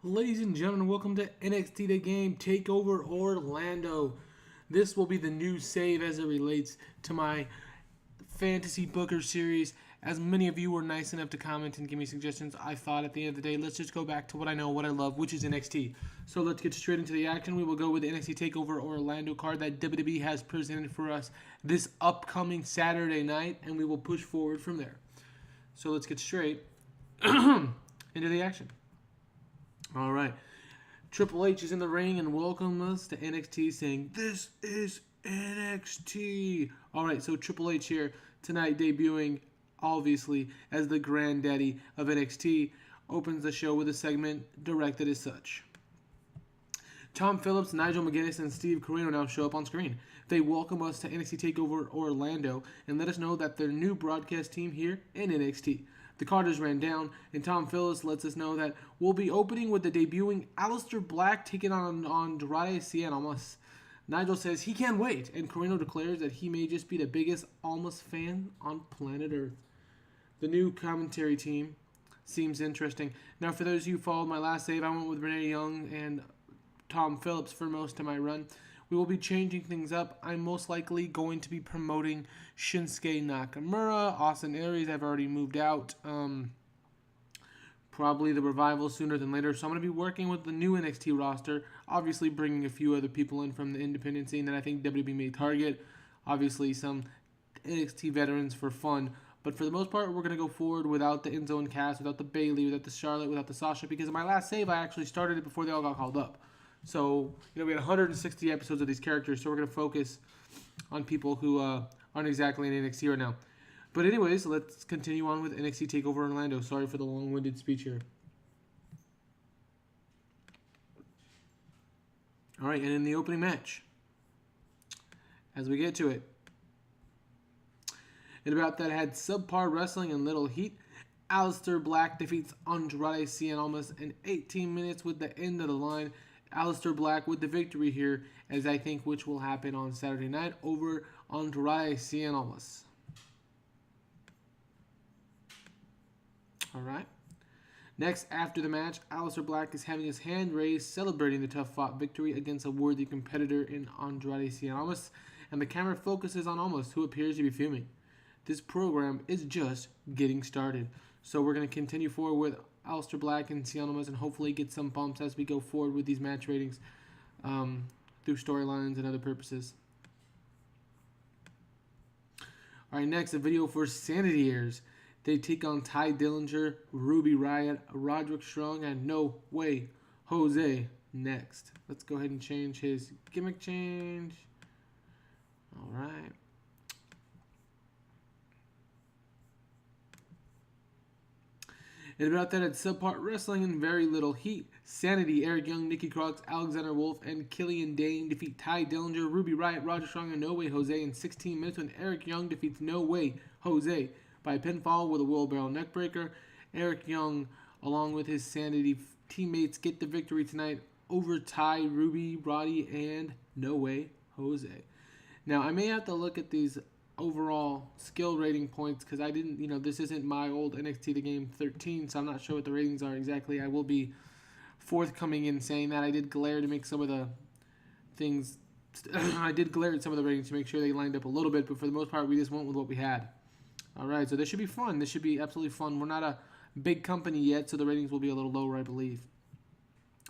Ladies and gentlemen, welcome to NXT The Game TakeOver Orlando. This will be the new save as it relates to my Fantasy Booker series. As many of you were nice enough to comment and give me suggestions, I thought at the end of the day, let's just go back to what I know, what I love, which is NXT. So let's get straight into the action. We will go with the NXT TakeOver Orlando card that WWE has presented for us this upcoming Saturday night, and we will push forward from there. So let's get straight into the action. All right. Triple H is in the ring and welcomes us to NXT saying, "This is NXT." All right, so Triple H here tonight debuting, obviously, as the granddaddy of NXT, opens the show with a segment directed as such. Tom Phillips, Nigel McGuinness, and Steve Corino now show up on screen. They welcome us to NXT TakeOver Orlando and let us know that their new broadcast team here in NXT. The Carters ran down, and Tom Phillips lets us know that we'll be opening with the debuting Aleister Black taking on Andrade Cien Almas. Nigel says he can't wait, and Corino declares that he may just be the biggest Almas fan on planet Earth. The new commentary team seems interesting. Now, for those of you who followed my last save, I went with Renee Young and Tom Phillips for most of my run. We will be changing things up. I'm most likely going to be promoting Shinsuke Nakamura. Austin Aries, I've already moved out. Probably the Revival sooner than later. So I'm going to be working with the new NXT roster. Obviously bringing a few other people in from the independent scene that I think WWE may target. Obviously some NXT veterans for fun. But for the most part, we're going to go forward without the Enzo and Cass, without the Bayley, without the Charlotte, without the Sasha. Because in my last save, I actually started it before they all got called up. So, we had 160 episodes of these characters, so we're going to focus on people who aren't exactly in NXT right now. But anyways, let's continue on with NXT TakeOver Orlando. Sorry for the long-winded speech here. All right, and in the opening match, as we get to it, in about that had subpar wrestling and little heat, Aleister Black defeats Andrade Cien Almas in 18 minutes with the end of the line. Aleister Black with the victory here, as I think which will happen on Saturday night over Andrade Cien Almas. All right. Next, after the match, Aleister Black is having his hand raised, celebrating the tough-fought victory against a worthy competitor in Andrade Cien Almas, and the camera focuses on Almas, who appears to be fuming. This program is just getting started, so we're going to continue forward with Aleister Black and Cien Almas and hopefully get some bumps as we go forward with these match ratings through storylines and other purposes. All right, next, a video for Sanity airs. They take on Ty Dillinger, Ruby Riott, Roderick Strong, and No Way Jose next. Let's go ahead and change his gimmick change. All right. And about that, at subpart wrestling and very little heat, Sanity, Eric Young, Nikki Cross, Alexander Wolf, and Killian Dane defeat Ty Dillinger, Ruby Riott, Roger Strong, and No Way Jose in 16 minutes when Eric Young defeats No Way Jose by pinfall with a wheelbarrow neckbreaker. Eric Young, along with his Sanity teammates, get the victory tonight over Ty, Ruby, Roddy, and No Way Jose. Now, I may have to look at these overall skill rating points because I didn't, this isn't my old NXT The Game 13, so I'm not sure what the ratings are exactly. I will be forthcoming in saying that. I did glare to make some of the things, I did glare at some of the ratings to make sure they lined up a little bit, but for the most part, we just went with what we had. All right, so this should be fun. This should be absolutely fun. We're not a big company yet, so the ratings will be a little lower, I believe.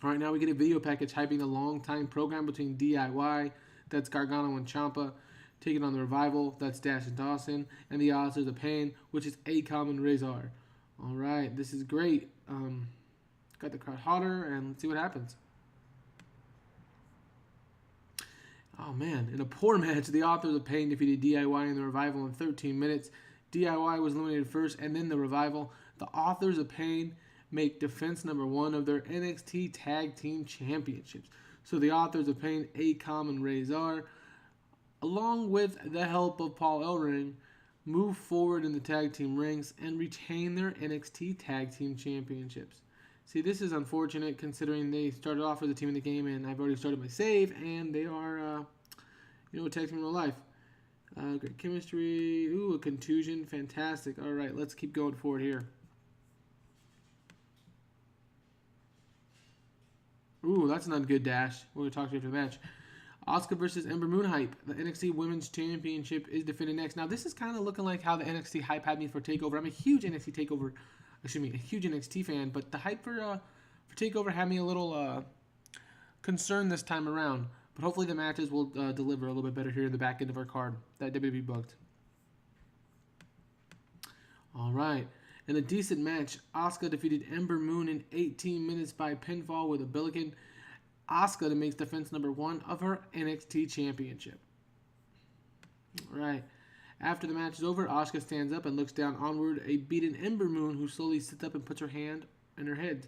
All right, now we get a video package hyping the long-time program between DIY, that's Gargano and Ciampa, taking on the Revival, that's Dash and Dawson, and the Authors of Pain, which is Akam and Razor. All right, this is great. Got the crowd hotter, and let's see what happens. Oh, man. In a poor match, the Authors of Pain defeated DIY and the Revival in 13 minutes. DIY was eliminated first, and then the Revival. The Authors of Pain make defense number 1 of their NXT Tag Team Championships. So the Authors of Pain, Akam and Razor, along with the help of Paul Ellering, move forward in the tag team ranks and retain their NXT Tag Team Championships. See, this is unfortunate considering they started off as a team in the game, and I've already started my save, and they are, a tag team in real life. Great chemistry. Ooh, a contusion. Fantastic. All right, let's keep going forward here. Ooh, that's not good, Dash. We're going to talk to you after the match. Asuka versus Ember Moon hype. The NXT Women's Championship is defended next. Now, this is kind of looking like how the NXT hype had me for TakeOver. I'm a huge NXT TakeOver, a huge NXT fan, but the hype for TakeOver had me a little concerned this time around. But hopefully the matches will deliver a little bit better here in the back end of our card that WWE booked. All right. In a decent match, Asuka defeated Ember Moon in 18 minutes by pinfall with a Billiken. Asuka to make defense number 1 of her NXT Championship. All right. After the match is over, Asuka stands up and looks down onward a beaten Ember Moon, who slowly sits up and puts her hand in her head.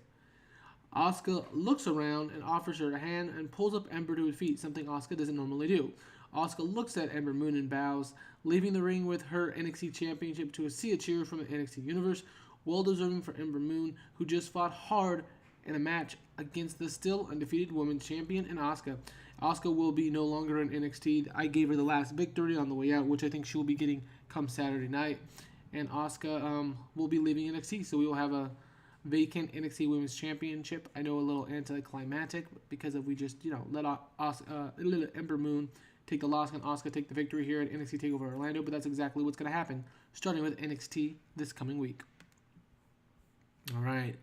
Asuka looks around and offers her a hand and pulls up Ember to her feet, something Asuka doesn't normally do. Asuka looks at Ember Moon and bows, leaving the ring with her NXT Championship to see a cheer from the NXT Universe. Well deserving for Ember Moon, who just fought hard in a match against the still undefeated women's champion in Asuka. Asuka will be no longer in NXT. I gave her the last victory on the way out, which I think she will be getting come Saturday night. And Asuka will be leaving NXT, so we will have a vacant NXT Women's Championship. I know a little anticlimactic because we just let Ember Moon take the loss and Asuka take the victory here at NXT TakeOver Orlando, but that's exactly what's going to happen, starting with NXT this coming week. All right,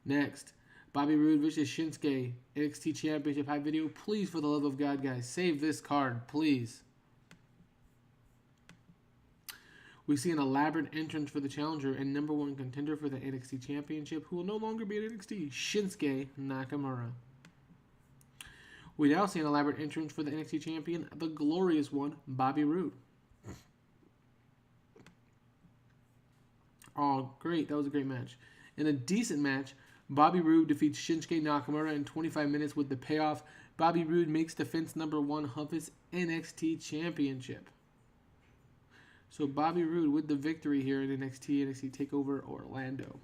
next, Bobby Roode versus Shinsuke, NXT Championship hype video. Please, for the love of God, guys, save this card, please. We see an elaborate entrance for the challenger and number 1 contender for the NXT Championship, who will no longer be at NXT, Shinsuke Nakamura. We now see an elaborate entrance for the NXT Champion, the glorious one, Bobby Roode. Oh, great. That was a great match. In a decent match, Bobby Roode defeats Shinsuke Nakamura in 25 minutes with the payoff. Bobby Roode makes defense number 1 of his NXT Championship. So Bobby Roode with the victory here in NXT TakeOver Orlando.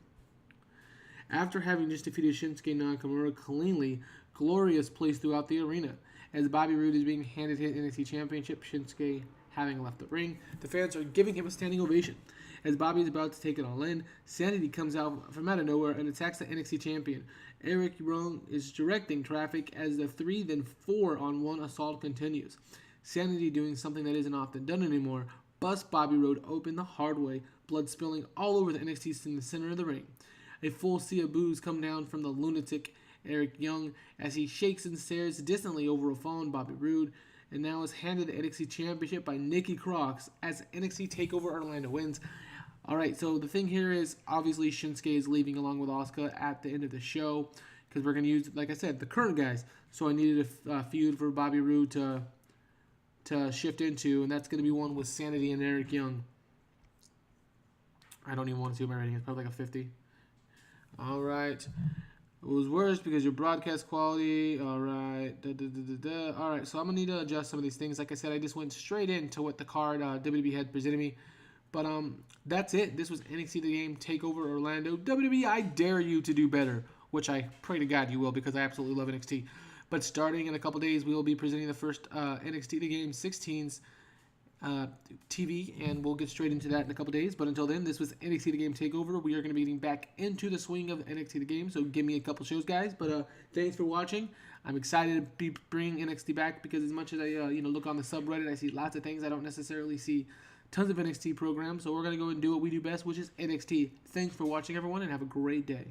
After having just defeated Shinsuke Nakamura cleanly, glorious plays throughout the arena. As Bobby Roode is being handed his NXT Championship, Shinsuke having left the ring, the fans are giving him a standing ovation. As Bobby is about to take it all in, Sanity comes out from out of nowhere and attacks the NXT Champion. Eric Young is directing traffic as the 3 then 4-on-1 assault continues. Sanity, doing something that isn't often done anymore, busts Bobby Roode open the hard way, blood spilling all over the NXT in the center of the ring. A full sea of boos come down from the lunatic Eric Young as he shakes and stares distantly over a fallen Bobby Roode, and now is handed the NXT Championship by Nikki Cross as NXT TakeOver Orlando wins. Alright, so the thing here is, obviously Shinsuke is leaving along with Asuka at the end of the show, because we're going to use, like I said, the current guys. So I needed a feud for Bobby Roode to shift into, and that's going to be one with Sanity and Eric Young. I don't even want to see what my rating is. Probably like a 50. All right. It was worse because your broadcast quality. All right. All right. So I'm going to need to adjust some of these things. Like I said, I just went straight into what the card WWE had presented me. But that's it. This was NXT The Game TakeOver Orlando. WWE, I dare you to do better, which I pray to God you will, because I absolutely love NXT. But starting in a couple days, we will be presenting the first NXT The Game 16s TV, and we'll get straight into that in a couple days. But until then, this was NXT The Game TakeOver. We are going to be getting back into the swing of NXT The Game, so give me a couple shows, guys. But thanks for watching. I'm excited to be bringing NXT back, because as much as I look on the subreddit, I see lots of things. I don't necessarily see tons of NXT programs, so we're going to go and do what we do best, which is NXT. Thanks for watching, everyone, and have a great day.